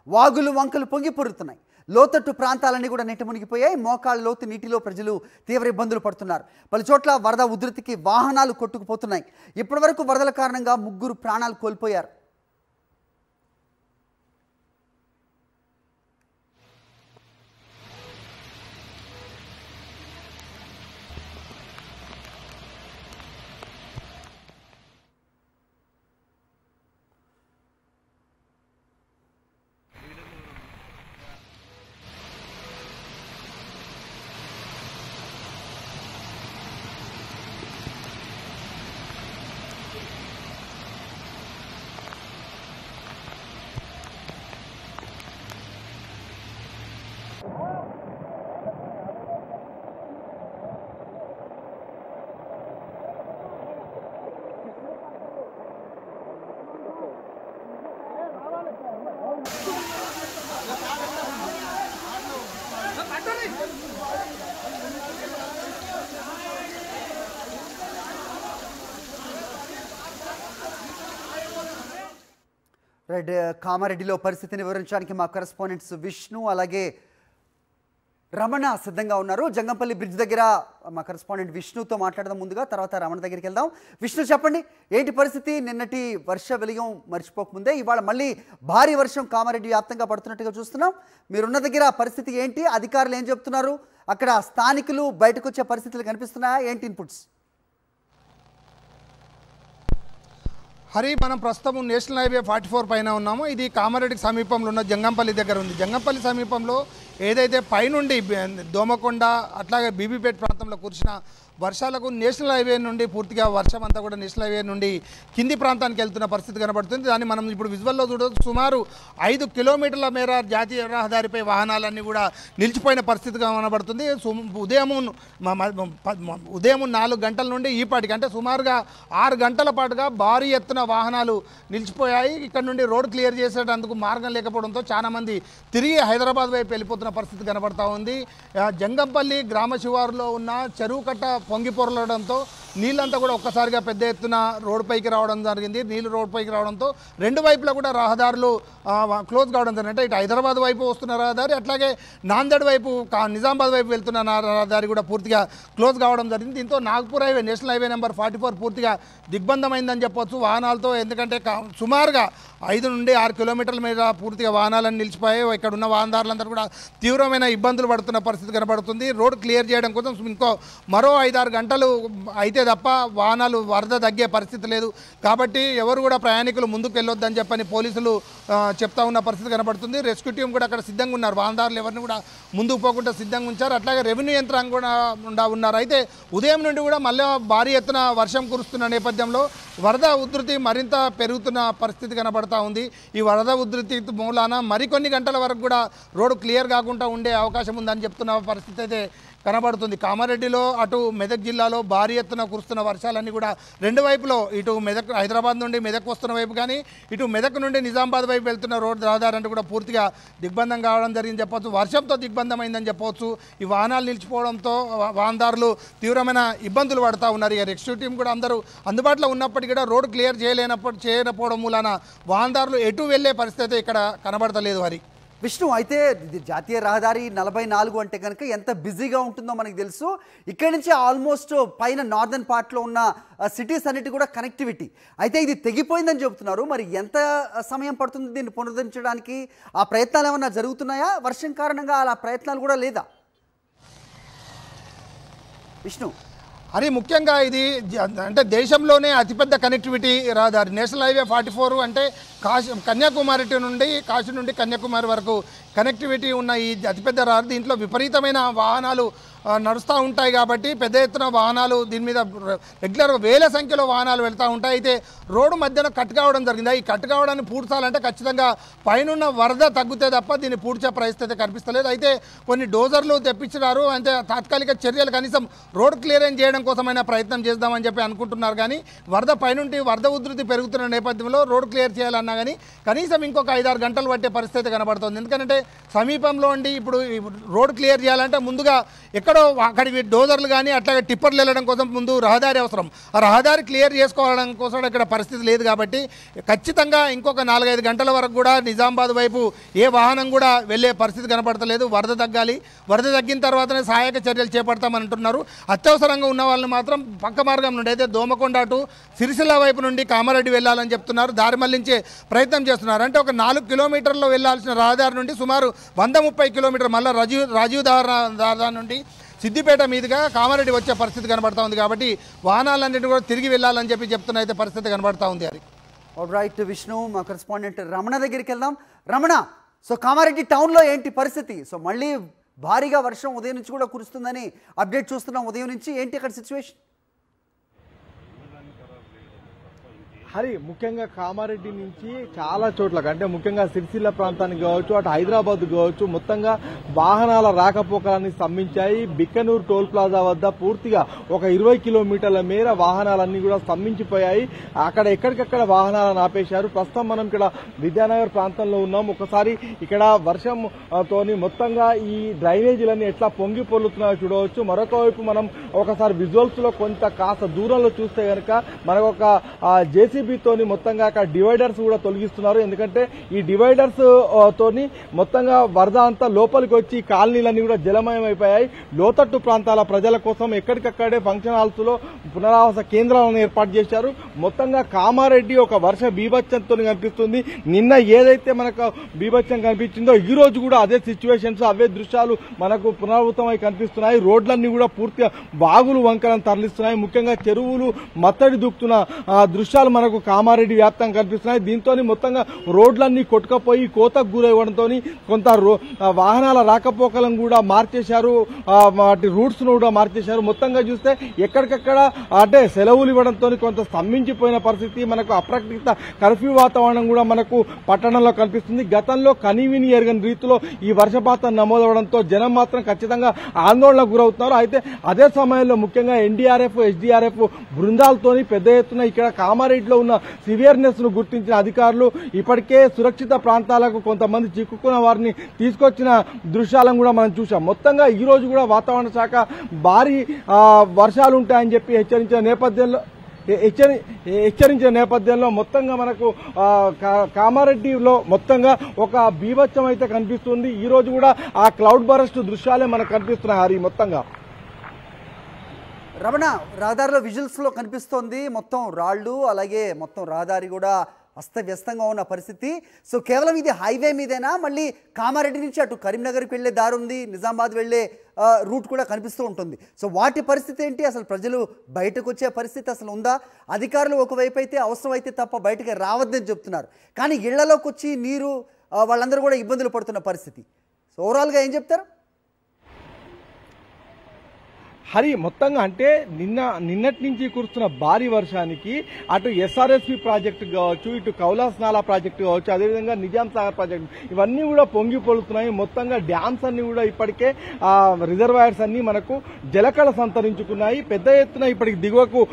వాగులు వంకలు పొంగి పొరుతున్నాయి. లోతట్టు ప్రాంతాలన్నీ కూడా నీట మునిగిపోయాయి. మోకాళ్ళ లోతు నీటిలో ప్రజలు తీవ్ర ఇబ్బందులు పడుతున్నారు. పలు చోట్ల వరద ఉధృతికి వాహనాలు కొట్టుకుపోతున్నాయి. ఇప్పటివరకు వరదల కారణంగా 3 ప్రాణాలు కోల్పోయారు. కామారెడ్డిలో పరిస్థితిని వివరించడానికి మా కరెస్పాండెంట్స్ విష్ణు అలాగే రమణ సిద్ధంగా ఉన్నారు. జంగంపల్లి బ్రిడ్జ్ దగ్గర మా కరెస్పాండెంట్ విష్ణుతో మాట్లాడదాం. ముందుగా తర్వాత రమణ దగ్గరికి వెళ్దాం. విష్ణు, చెప్పండి, ఏంటి పరిస్థితి? నిన్నటి వర్ష వెలిగం మర్చిపోకముందే ఇవాళ మళ్ళీ భారీ వర్షం కామారెడ్డి వ్యాప్తంగా పడుతున్నట్టుగా చూస్తున్నాం. మీరున్న దగ్గర పరిస్థితి ఏంటి? అధికారులు ఏం చెప్తున్నారు? అక్కడ స్థానికులు బయటకు వచ్చే పరిస్థితులు కనిపిస్తున్నాయా? ఏంటి ఇన్పుట్స్? హరి, మనం ప్రస్తుతం నేషనల్ హైవే 44 పైన ఉన్నాము. ఇది కామారెడ్డికి సమీపంలో ఉన్న జంగంపల్లి దగ్గర ఉంది. జంగంపల్లి సమీపంలో ఏదైతే పైనుండి దోమకొండ అట్లాగే బీబీపేట ప్రాంతంలో కురిసిన వర్షాలకు నేషనల్ హైవే నుండి పూర్తిగా వర్షం అంతా కూడా నేషనల్ హైవే నుండి కింది ప్రాంతానికి వెళ్తున్న పరిస్థితి కనబడుతుంది. దాన్ని మనం ఇప్పుడు విజువల్లో చూడవచ్చు. సుమారు 5 కిలోమీటర్ల మేర జాతీయ రహదారిపై వాహనాలన్నీ కూడా నిలిచిపోయిన పరిస్థితి కనబడుతుంది. ఉదయం 4 గంటల నుండి ఈపాటికి అంటే సుమారుగా 6 గంటల పాటుగా భారీ ఎత్తున వాహనాలు నిలిచిపోయాయి. ఇక్కడ నుండి రోడ్ క్లియర్ చేసేటందుకు మార్గం లేకపోవడంతో చాలామంది తిరిగి హైదరాబాద్ వైపు వెళ్ళిపోతున్న పరిస్థితి కనబడతా ఉంది. జంగంపల్లి గ్రామ శివారులో ఉన్న చెరువు కట్ట పొంగి పొరలడంతో నీళ్ళంతా కూడా ఒక్కసారిగా పెద్ద ఎత్తున రోడ్డుపైకి రావడం జరిగింది. నీళ్ళు రోడ్డుపైకి రావడంతో 2 వైపులా కూడా రహదారులు క్లోజ్ కావడం జరిగింది. అంటే ఇటు హైదరాబాద్ వైపు వస్తున్న రహదారి, అట్లాగే నాందేడ్ వైపు నిజామాబాద్ వైపు వెళ్తున్న రహదారి కూడా పూర్తిగా క్లోజ్ కావడం జరిగింది. దీంతో Nagpur highway national highway number 44 పూర్తిగా దిగ్బంధమైందని చెప్పొచ్చు వాహనాలతో. ఎందుకంటే సుమారుగా 5 నుండి 6 కిలోమీటర్ల మీద పూర్తిగా వాహనాలను నిలిచిపోయాయి. ఇక్కడ ఉన్న వాహనదారులందరూ కూడా తీవ్రమైన ఇబ్బందులు పడుతున్న పరిస్థితి కనబడుతుంది. రోడ్ క్లియర్ చేయడం కోసం మరో 5-6 గంటలు అయితే తప్ప వాహనాలు వరద తగ్గే పరిస్థితి లేదు. కాబట్టి ఎవరు కూడా ప్రయాణికులు ముందుకు వెళ్ళొద్దని చెప్పని పోలీసులు చెప్తా ఉన్న పరిస్థితి కనబడుతుంది. రెస్క్యూ టీం కూడా అక్కడ సిద్ధంగా ఉన్నారు. వాహనదారులు ఎవరిని కూడా ముందుకు పోకుండా సిద్ధంగా ఉంచారు. అట్లాగే రెవెన్యూ యంత్రాంగం కూడా ఉన్నారు. అయితే ఉదయం నుండి కూడా మళ్ళీ భారీ ఎత్తున వర్షం కురుస్తున్న నేపథ్యంలో వరద ఉధృతి మరింత పెరుగుతున్న పరిస్థితి కనబడతా ఉంది. ఈ వరద ఉధృతి మూలాన మరికొన్ని గంటల వరకు కూడా రోడ్డు క్లియర్ కాకుండా ఉండే అవకాశం ఉందని చెప్తున్న పరిస్థితి అయితే కనబడుతుంది. కామారెడ్డిలో అటు మెదక్ జిల్లాలో భారీ ఎత్తున కురుస్తున్న వర్షాలన్నీ కూడా 2 వైపులో ఇటు మెదక్ హైదరాబాద్ నుండి మెదక్ వస్తున్న వైపు కానీ ఇటు మెదక్ నుండి నిజామాబాద్ వైపు వెళ్తున్న రోడ్డు రహదారి అంటే కూడా పూర్తిగా దిగ్బంధం కావడం జరిగింది చెప్పవచ్చు. వర్షంతో దిగ్బంధమైందని చెప్పవచ్చు. ఈ వాహనాలు నిలిచిపోవడంతో వాహనదారులు తీవ్రమైన ఇబ్బందులు పడుతూ ఉన్నారు. ఇక రెస్క్యూ టీం కూడా అందరూ అందుబాటులో ఉన్నప్పటికీ కూడా రోడ్డు క్లియర్ చేయకపోవడం మూలాన వాహనదారులు ఎటు వెళ్లే పరిస్థితి ఇక్కడ కనబడతలేదు. హరి, విష్ణు, అయితే జాతీయ రహదారి 44 అంటే కనుక ఎంత బిజీగా ఉంటుందో మనకు తెలుసు. ఇక్కడి నుంచి ఆల్మోస్ట్ పైన నార్దర్న్ పార్ట్లో ఉన్న సిటీస్ అన్నిటి కూడా కనెక్టివిటీ అయితే ఇది తెగిపోయిందని చెబుతున్నారు. మరి ఎంత సమయం పడుతుంది దీన్ని పునరుద్ధరించడానికి? ఆ ప్రయత్నాలు ఏమన్నా జరుగుతున్నాయా? వర్షం కారణంగా అలా ప్రయత్నాలు కూడా లేదా? విష్ణు, అది ముఖ్యంగా ఇది అంటే దేశంలోనే అతిపెద్ద కనెక్టివిటీ రహదారి నేషనల్ హైవే 44 అంటే కన్యాకుమారి నుండి కన్యాకుమారి వరకు కనెక్టివిటీ ఉన్న ఈ అతిపెద్ద రహదారి. దీంట్లో విపరీతమైన వాహనాలు నడుస్తూ ఉంటాయి కాబట్టి పెద్ద ఎత్తున వాహనాలు దీని మీద రెగ్యులర్గా వేల సంఖ్యలో వాహనాలు వెళ్తూ ఉంటాయి. అయితే రోడ్డు మధ్యన కట్ కావడం జరిగింది. ఈ కట్ కావడాన్ని పూడ్చాలంటే ఖచ్చితంగా పైనున్న వరద తగ్గితే తప్ప దీన్ని పూడ్చే పరిస్థితి కనిపిస్తలేదు. అయితే కొన్ని డోజర్లు తెప్పించినారు. అంటే తాత్కాలిక చర్యలు కనీసం రోడ్ క్లియరెన్స్ చేయడం కోసమైనా ప్రయత్నం చేద్దామని చెప్పి అనుకుంటున్నారు. కానీ వరద పైనుండి వరద ఉధృతి పెరుగుతున్న నేపథ్యంలో రోడ్ క్లియర్ చేయాలన్నా కానీ కనీసం ఇంకొక 5-6 గంటలు పట్టే పరిస్థితి కనబడుతుంది. ఎందుకంటే సమీపంలో ఉండి ఇప్పుడు రోడ్ క్లియర్ చేయాలంటే ముందుగా ఎక్కడ ఎక్కడెక్కడో అక్కడికి డోజర్లు కానీ అట్లాగే టిప్పర్లు వెళ్ళడం కోసం ముందు రహదారి అవసరం. ఆ రహదారి క్లియర్ చేసుకోవడం కోసం ఇక్కడ పరిస్థితి లేదు కాబట్టి ఖచ్చితంగా ఇంకొక 4-5 గంటల వరకు కూడా నిజామాబాద్ వైపు ఏ వాహనం కూడా వెళ్ళే పరిస్థితి కనపడతలేదు. వరద తగ్గాలి, వరద తగ్గిన తర్వాతనే సహాయక చర్యలు చేపడతామని అంటున్నారు. అత్యవసరంగా ఉన్న వాళ్ళని మాత్రం పక్క మార్గం నుండి అయితే దోమకొండ అటు సిరిసిల్ల వైపు నుండి కామారెడ్డి వెళ్ళాలని చెప్తున్నారు. దారి మళ్లించే ప్రయత్నం చేస్తున్నారు. అంటే ఒక 4 కిలోమీటర్లు వెళ్లాల్సిన రహదారి నుండి సుమారు 130 కిలోమీటర్ మళ్ళీ రాజీవ్ దారి నుండి సిద్దిపేట మీదుగా కామారెడ్డి వచ్చే పరిస్థితి కనబడతా ఉంది. కాబట్టి వాహనాలన్నింటినీ కూడా తిరిగి వెళ్ళాలని చెప్తున్న అయితే పరిస్థితి కనబడతా ఉంది. అది రైట్ విష్ణు, మా కరెస్పాండెంట్ రమణ దగ్గరికి వెళ్దాం. రమణ, సో కామారెడ్డి టౌన్లో ఏంటి పరిస్థితి? సో మళ్ళీ భారీగా వర్షం ఉదయం నుంచి కూడా కురుస్తుందని అప్డేట్ చూస్తున్నాం. ఉదయం నుంచి ఏంటి అక్కడ సిచ్యువేషన్? హరి, ముఖ్యంగా కామారెడ్డి నుంచి చాలా చోట్లకు అంటే ముఖ్యంగా సిరిసిల్ల ప్రాంతానికి కావచ్చు, అటు హైదరాబాద్ కావచ్చు, మొత్తంగా వాహనాల రాకపోకలన్నీ స్తంభించాయి. బిక్కనూరు టోల్ ప్లాజా వద్ద పూర్తిగా ఒక 20 కిలోమీటర్ల మేర వాహనాలన్నీ కూడా స్తంభించిపోయాయి. అక్కడ ఎక్కడికక్కడ వాహనాలను ఆపేశారు. ప్రస్తుతం మనం ఇక్కడ విద్యానగర్ ప్రాంతంలో ఉన్నాం. ఒకసారి ఇక్కడ వర్షం తోని మొత్తంగా ఈ డ్రైనేజీలన్నీ ఎట్లా పొంగి పొర్లుతున్నాయో చూడవచ్చు. మరొక వైపు మనం ఒకసారి విజువల్స్ లో కాస్త దూరంలో చూస్తే కనుక మనకు ఒక జేసీ తోని మొత్తంగా అక్కడ డివైడర్స్ కూడా తొలగిస్తున్నారు. ఎందుకంటే ఈ డివైడర్స్ తోని మొత్తంగా వరద అంతా లోపలికి వచ్చి కాలనీలన్నీ కూడా జలమయం అయిపోయాయి. లోతట్టు ప్రాంతాల ప్రజల కోసం ఎక్కడికక్కడే ఫంక్షన్ హాల్స్ లో పునరావాస కేంద్రాలను ఏర్పాటు చేశారు. మొత్తంగా కామారెడ్డి ఒక వర్ష బీభత్సంతో కనిపిస్తుంది. నిన్న ఏదైతే మనకు బీభత్సం కనిపించిందో ఈ రోజు కూడా అదే సిచ్యువేషన్స్, అవే దృశ్యాలు మనకు పునరావృతమై కనిపిస్తున్నాయి. రోడ్లన్నీ కూడా పూర్తిగా వాగులు వంకలను తరలిస్తున్నాయి. ముఖ్యంగా చెరువులు మత్తడి దూకుతున్న దృశ్యాలు మనకు కామారెడ్డి వ్యాప్తంగా కనిపిస్తున్నాయి. దీంతో మొత్తంగా రోడ్లన్నీ కొట్టుకపోయి కోతకు గురవడంతో కొంత వాహనాల రాకపోకలను కూడా మార్చేశారు. వాటి రూట్స్ ను కూడా మార్చేశారు. మొత్తంగా చూస్తే ఎక్కడికక్కడ అంటే సెలవులు ఇవ్వడంతో కొంత స్తంభించిపోయిన పరిస్థితి, మనకు అప్రకటిత కర్ఫ్యూ వాతావరణం కూడా మనకు పట్టణంలో కనిపిస్తుంది. గతంలో కనీవిని ఎరగని రీతిలో ఈ వర్షపాతం నమోదవడంతో జనం మాత్రం ఖచ్చితంగా ఆందోళనకు గురవుతున్నారు. అయితే అదే సమయంలో ముఖ్యంగా ఎన్డీఆర్ఎఫ్, ఎస్డీఆర్ఎఫ్ బృందాలతోని పెద్ద ఎత్తున ఇక్కడ కామారెడ్డిలో ఉన్న సివియర్నెస్ ను గుర్తించిన అధికారులు ఇప్పటికే సురక్షిత ప్రాంతాలకు కొంతమంది చిక్కుకున్న వారిని తీసుకొచ్చిన దృశ్యాలను కూడా మనం చూసాం. మొత్తంగా ఈ రోజు కూడా వాతావరణ శాఖ భారీ వర్షాలు ఉంటాయని చెప్పి హెచ్చరించిన నేపథ్యంలో మొత్తంగా మనకు కామారెడ్డిలో మొత్తంగా ఒక బీభత్సం అయితే కనిపిస్తుంది. ఈ రోజు కూడా ఆ క్లౌడ్ బరస్ట్ దృశ్యాలే మనకు కనిపిస్తున్నాయి. హరి, మొత్తంగా రమణ, రహదారిలో విజువల్స్లో కనిపిస్తోంది మొత్తం రాళ్ళు, అలాగే మొత్తం రహదారి కూడా అస్తవ్యస్తంగా ఉన్న పరిస్థితి. సో కేవలం ఇది హైవే మీదేనా? మళ్ళీ కామారెడ్డి నుంచి అటు కరీంనగర్కి వెళ్లే దారి ఉంది, నిజామాబాద్ వెళ్లే రూట్ కూడా కనిపిస్తూ ఉంటుంది. సో వాటి పరిస్థితి ఏంటి? అసలు ప్రజలు బయటకు వచ్చే పరిస్థితి అసలు ఉందా? అధికారులు ఒకవైపు అయితే అవసరం అయితే తప్ప బయటకు రావద్దని చెప్తున్నారు, కానీ ఇళ్లలోకి వచ్చి నీరు వాళ్ళందరూ కూడా ఇబ్బందులు పడుతున్న పరిస్థితి. సో ఓవరాల్గా ఏం చెప్తారు? హరి, మొత్తంగా అంటే నిన్నటి నుంచి కురుస్తున్న భారీ వర్షానికి అటు ఎస్ఆర్ఎస్పి ప్రాజెక్టు కావచ్చు, ఇటు కౌలాస్ నాలా ప్రాజెక్టు కావచ్చు, అదేవిధంగా నిజాం సాగర్ ప్రాజెక్టు, ఇవన్నీ కూడా పొంగి పొలుతున్నాయి. మొత్తంగా డ్యామ్స్ అన్ని కూడా ఇప్పటికే రిజర్వాయర్స్ అన్ని మనకు జలకళ సంతరించుకున్నాయి. పెద్ద ఎత్తున ఇప్పటికి దిగువకు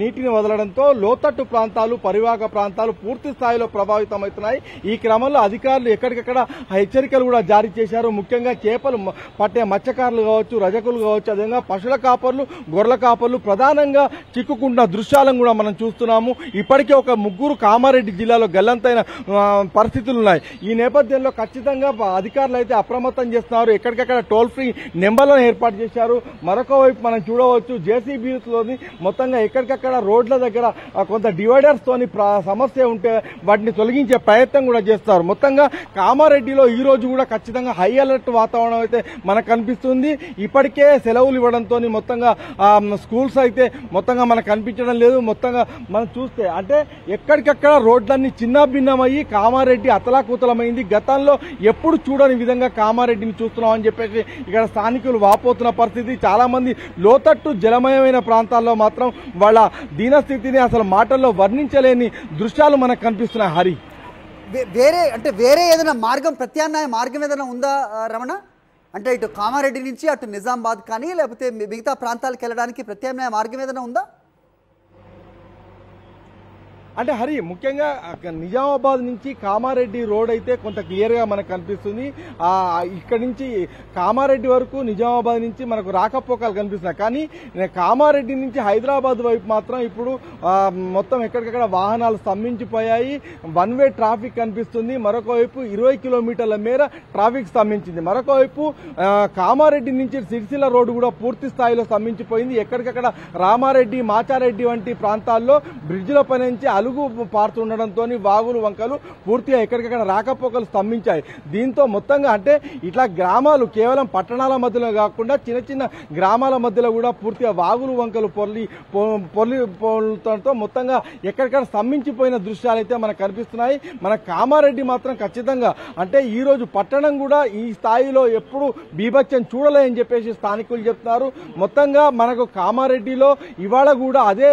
నీటిని వదలడంతో లోతట్టు ప్రాంతాలు, పరివాహక ప్రాంతాలు పూర్తి స్థాయిలో ప్రభావితమవుతున్నాయి. ఈ క్రమంలో అధికారులు ఎక్కడికక్కడ హెచ్చరికలు కూడా జారీ చేశారు. ముఖ్యంగా చేపలు పట్టే మత్స్యకారులు కావచ్చు, రజకులు కావచ్చు, అదేవిధంగా పశువుల కాపర్లు, గొర్రెల కాపర్లు ప్రధానంగా చిక్కుకుంటున్న దృశ్యాలను కూడా మనం చూస్తున్నాము. ఇప్పటికే ఒక 3 కామారెడ్డి జిల్లాలో గల్లంతైన పరిస్థితులు ఉన్నాయి. ఈ నేపథ్యంలో ఖచ్చితంగా అధికారులు అయితే అప్రమత్తం చేస్తున్నారు. ఎక్కడికక్కడ టోల్ ఫ్రీ నెంబర్లను ఏర్పాటు చేశారు. మరొక వైపు మనం చూడవచ్చు జేసీబీలోని మొత్తంగా ఎక్కడికక్కడ రోడ్ల దగ్గర కొంత డివైడర్స్ తోని సమస్య ఉంటే వాటిని తొలగించే ప్రయత్నం కూడా చేస్తారు. మొత్తంగా కామారెడ్డిలో ఈ రోజు కూడా ఖచ్చితంగా హై అలర్ట్ వాతావరణం అయితే మనకు కనిపిస్తుంది. ఇప్పటికే సెలవులు ఇవ్వడంతో మొత్తంగా స్కూల్స్ అయితే మొత్తంగా మనకు కనిపించడం లేదు. మొత్తంగా మనం చూస్తే అంటే ఎక్కడికక్కడ రోడ్లన్నీ చిన్న భిన్నమయ్యి కామారెడ్డి అతలాకుతలమైంది. గతంలో ఎప్పుడు చూడని విధంగా కామారెడ్డిని చూస్తున్నాం అని చెప్పేసి ఇక్కడ స్థానికులు వాపోతున్న పరిస్థితి. చాలా మంది లోతట్టు జలమయమైన ప్రాంతాల్లో మాత్రం వాళ్ళ దీనస్థితిని అసలు మాటల్లో వర్ణించలేని దృశ్యాలు మనకు కనిపిస్తున్నాయి. హరి, వేరే ఏదైనా మార్గం, ప్రత్యామ్నాయ మార్గం ఏదైనా ఉందా రమణ? అంటే ఇటు కామారెడ్డి నుంచి అటు నిజామాబాద్ కానీ లేకపోతే మిగతా ప్రాంతాలకు వెళ్ళడానికి ప్రత్యామ్నాయ మార్గం ఏదైనా ఉందా? అంటే హరి ముఖ్యంగా నిజామాబాద్ నుంచి కామారెడ్డి రోడ్ అయితే కొంత క్లియర్ గా మనకు కనిపిస్తుంది. ఇక్కడ నుంచి కామారెడ్డి వరకు నిజామాబాద్ నుంచి మనకు రాకపోకలు కనిపిస్తున్నాయి. కానీ కామారెడ్డి నుంచి హైదరాబాద్ వైపు మాత్రం ఇప్పుడు మొత్తం ఎక్కడికక్కడ వాహనాలు స్తంభించిపోయాయి. వన్ వే ట్రాఫిక్ కనిపిస్తుంది. మరొక వైపు 20 కిలోమీటర్ల మేర ట్రాఫిక్ స్తంభించింది. మరొక వైపు కామారెడ్డి నుంచి సిరిసిల్ల రోడ్డు కూడా పూర్తి స్థాయిలో స్తంభించిపోయింది. ఎక్కడికక్కడ రామారెడ్డి, మాచారెడ్డి వంటి ప్రాంతాల్లో బ్రిడ్జిల పై నుంచి అలుగు పారుతుండడంతో వాగులు వంకలు పూర్తిగా ఎక్కడికక్కడ రాకపోకలు స్తంభించాయి. దీంతో మొత్తంగా అంటే ఇట్లా గ్రామాలు కేవలం పట్టణాల మధ్యలో కాకుండా చిన్న చిన్న గ్రామాల మధ్యలో కూడా పూర్తిగా వాగులు వంకలు పొర్లితో మొత్తంగా ఎక్కడికక్కడ స్తంభించిపోయిన దృశ్యాలు అయితే మనకు కనిపిస్తున్నాయి. మన కామారెడ్డి మాత్రం ఖచ్చితంగా అంటే ఈ రోజు పట్టణం కూడా ఈ స్థాయిలో ఎప్పుడు బీభత్సం చూడలేని చెప్పేసి స్థానికులు చెప్తున్నారు. మొత్తంగా మనకు కామారెడ్డిలో ఇవాళ కూడా అదే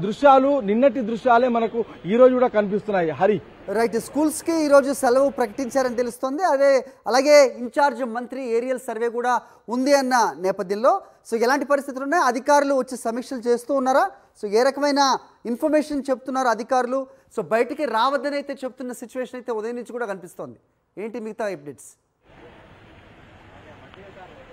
దృశ్యాలు నిన్నటి దృశ్యాలే మనకు ఈ రోజు కూడా కనిపిస్తున్నాయి. హరి రైట్, స్కూల్స్ కి ఈ రోజు సెలవు ప్రకటించారని తెలుస్తోంది. అలాగే ఇన్ఛార్జ్ మంత్రి ఏరియల్ సర్వే కూడా ఉంది అన్న నేపథ్యంలో సో ఎలాంటి పరిస్థితులు ఉన్నాయి, అధికారులు వచ్చి సమీక్షలు చేస్తూ ఉన్నారా, సో ఏ రకమైన ఇన్ఫర్మేషన్ చెప్తున్నారు అధికారులు, సో బయటికి రావద్దని అయితే చెప్తున్న సిచ్యువేషన్ అయితే ఉదయం నుంచి కూడా కనిపిస్తోంది. ఏంటి మిగతా అప్డేట్స్?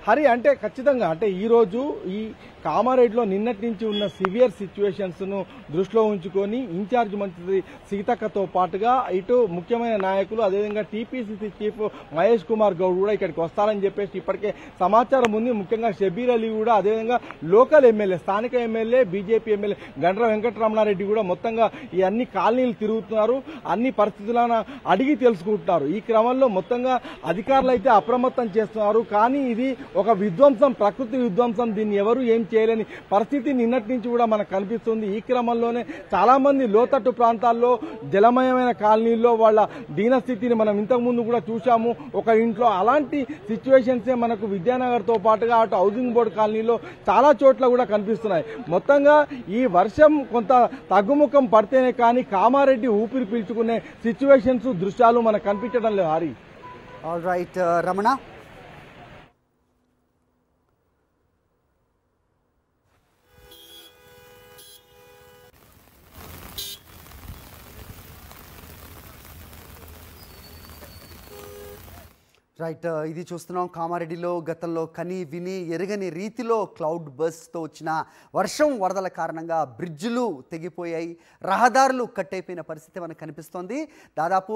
హరి అంటే ఖచ్చితంగా అంటే ఈ రోజు ఈ కామారెడ్డిలో నిన్నటి నుంచి ఉన్న సివియర్ సిచ్యువేషన్స్ ను దృష్టిలో ఉంచుకొని ఇన్ఛార్జ్ మంత్రి సీతక్కతో పాటుగా ఇటు ముఖ్యమైన నాయకులు అదేవిధంగా టీపీసీసీ చీఫ్ మహేష్ కుమార్ గౌడ్ కూడా ఇక్కడికి వస్తారని చెప్పేసి ఇప్పటికే సమాచారం ఉంది. ముఖ్యంగా షబీర్ అలీ కూడా అదేవిధంగా లోకల్ ఎమ్మెల్యే స్థానిక MLA BJP MLA Gandra Venkataramana Reddy కూడా మొత్తంగా ఈ అన్ని కాలనీలు తిరుగుతున్నారు, అన్ని పరిస్థితులను అడిగి తెలుసుకుంటున్నారు. ఈ క్రమంలో మొత్తంగా అధికారులు అయితే అప్రమత్తం చేస్తున్నారు. కానీ ఇది ఒక విధ్వంసం, ప్రకృతి విధ్వంసం, దీన్ని ఎవరు ఏం చేయలేని పరిస్థితి నిన్నటి నుంచి కూడా మనకు కనిపిస్తుంది. ఈ క్రమంలోనే చాలా మంది లోతట్టు ప్రాంతాల్లో జలమయమైన కాలనీల్లో వాళ్ళ దీనస్థితిని మనం ఇంతకు ముందు కూడా చూశాము. ఒక ఇంట్లో అలాంటి సిచ్యువేషన్సే మనకు విద్యానగర్ తో పాటుగా అటు హౌసింగ్ బోర్డు కాలనీలో చాలా చోట్ల కూడా కనిపిస్తున్నాయి. మొత్తంగా ఈ వర్షం కొంత తగ్గుముఖం పడితేనే కానీ కామారెడ్డి ఊపిరి పీల్చుకునే సిచ్యువేషన్స్ దృశ్యాలు మనకు కనిపించడం లేదు. Hari all right Ramana. Right, ఇది చూస్తున్నాం కామారెడ్డిలో గతంలో కని విని ఎరగని రీతిలో క్లౌడ్ బస్తో వచ్చిన వర్షం వరదల కారణంగా బ్రిడ్జిలు తెగిపోయాయి, రహదారులు కట్ అయిపోయిన పరిస్థితి మనకు కనిపిస్తోంది. దాదాపు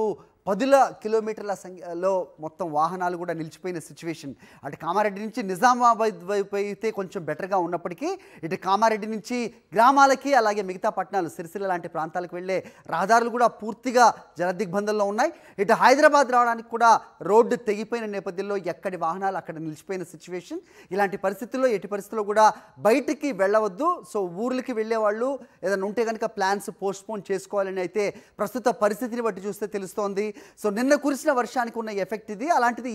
10 కిలోమీటర్ల సంఖ్యలో మొత్తం వాహనాలు కూడా నిలిచిపోయిన సిచ్యువేషన్. అటు కామారెడ్డి నుంచి నిజామాబాద్ వైపు అయితే కొంచెం బెటర్గా ఉన్నప్పటికీ ఇటు కామారెడ్డి నుంచి గ్రామాలకి అలాగే మిగతా పట్టణాలు సిరిసిల్ల లాంటి ప్రాంతాలకు వెళ్ళే రహదారులు కూడా పూర్తిగా జలదిగ్బంధంలో ఉన్నాయి. ఇటు హైదరాబాద్ రావడానికి కూడా రోడ్డు తెగిపోయిన నేపథ్యంలో ఎక్కడి వాహనాలు అక్కడ నిలిచిపోయిన సిచ్యువేషన్. ఇలాంటి పరిస్థితుల్లో ఎట్టి పరిస్థితుల్లో కూడా బయటికి వెళ్ళవద్దు. సో ఊర్లకి వెళ్ళే వాళ్ళు ఏదైనా ఉంటే కనుక ప్లాన్స్ పోస్ట్పోన్ చేసుకోవాలని అయితే ప్రస్తుత పరిస్థితిని బట్టి చూస్తే తెలుస్తోంది. సో నిన్న కురిసిన వర్షానికి ఉన్న ఎఫెక్ట్ ఇది. అలాంటిది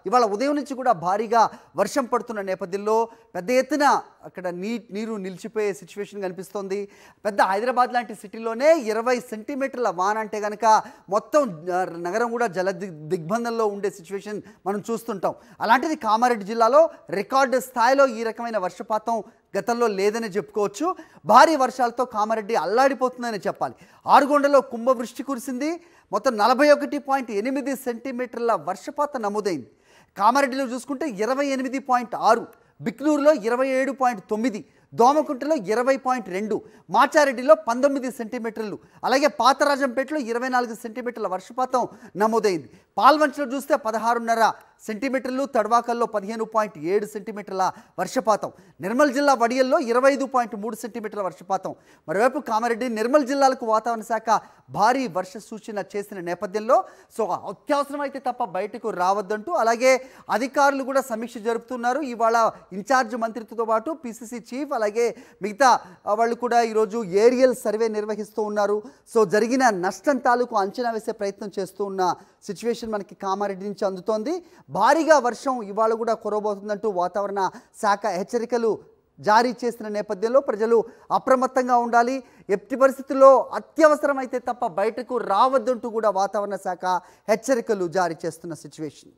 ఇవాళ ఉదయం నుంచి కూడా భారీగా వర్షం పడుతున్న నేపథ్యంలో పెద్ద ఎత్తున అక్కడ నీరు నిలిచిపోయే సిచ్యువేషన్ కనిపిస్తోంది. పెద్ద హైదరాబాద్ లాంటి సిటీలోనే 20 సెంటీమీటర్ల వాన అంటే కనుక మొత్తం నగరం కూడా దిగ్బంధంలో ఉండే సిచ్యువేషన్ మనం చూస్తుంటాం. అలాంటిది కామారెడ్డి జిల్లాలో రికార్డు స్థాయిలో ఈ రకమైన వర్షపాతం గతంలో లేదని చెప్పుకోవచ్చు. భారీ వర్షాలతో కామారెడ్డి అల్లాడిపోతుందని చెప్పాలి. ఆరుగొండలో కుంభవృష్టి కురిసింది. మొత్తం 41.8 సెంటీమీటర్ల వర్షపాతం నమోదైంది. కామారెడ్డిలో చూసుకుంటే 28.6, బిక్నూరులో 27.9, దోమకుంటలో 20.2, మాచారెడ్డిలో 19 సెంటీమీటర్లు, అలాగే పాతరాజంపేటలో 24 సెంటీమీటర్ల వర్షపాతం నమోదైంది. పాల్వంచలో చూస్తే 16.5 సెంటీమీటర్లు, తడవాకల్లో 15.7 సెంటీమీటర్ల వర్షపాతం, నిర్మల్ జిల్లా వడియల్లో 25.3 సెంటీమీటర్ల వర్షపాతం. మరోవైపు కామారెడ్డి, నిర్మల్ జిల్లాలకు వాతావరణ శాఖ భారీ వర్ష సూచన చేసిన నేపథ్యంలో సో అత్యవసరం అయితే తప్ప బయటకు రావద్దంటూ అలాగే అధికారులు కూడా సమీక్ష జరుపుతున్నారు. ఇవాళ ఇన్ఛార్జ్ మంత్రితో పాటు పిసిసి చీఫ్ అలాగే మిగతా వాళ్ళు కూడా ఈరోజు ఏరియల్ సర్వే నిర్వహిస్తూ ఉన్నారు. సో జరిగిన నష్టం తాలూకు అంచనా వేసే ప్రయత్నం చేస్తూ ఉన్న సిచ్యువేషన్ మనకి కామారెడ్డి నుంచి అందుతోంది. భారీగా వర్షం ఇవాళ కూడా కురవబోతుందంటూ వాతావరణ శాఖ హెచ్చరికలు జారీ చేసిన నేపథ్యంలో ప్రజలు అప్రమత్తంగా ఉండాలి. ఎట్టి పరిస్థితుల్లో అత్యవసరమైతే తప్ప బయటకు రావద్దంటూ కూడా వాతావరణ శాఖ హెచ్చరికలు జారీ చేస్తున్న సిచ్యువేషన్.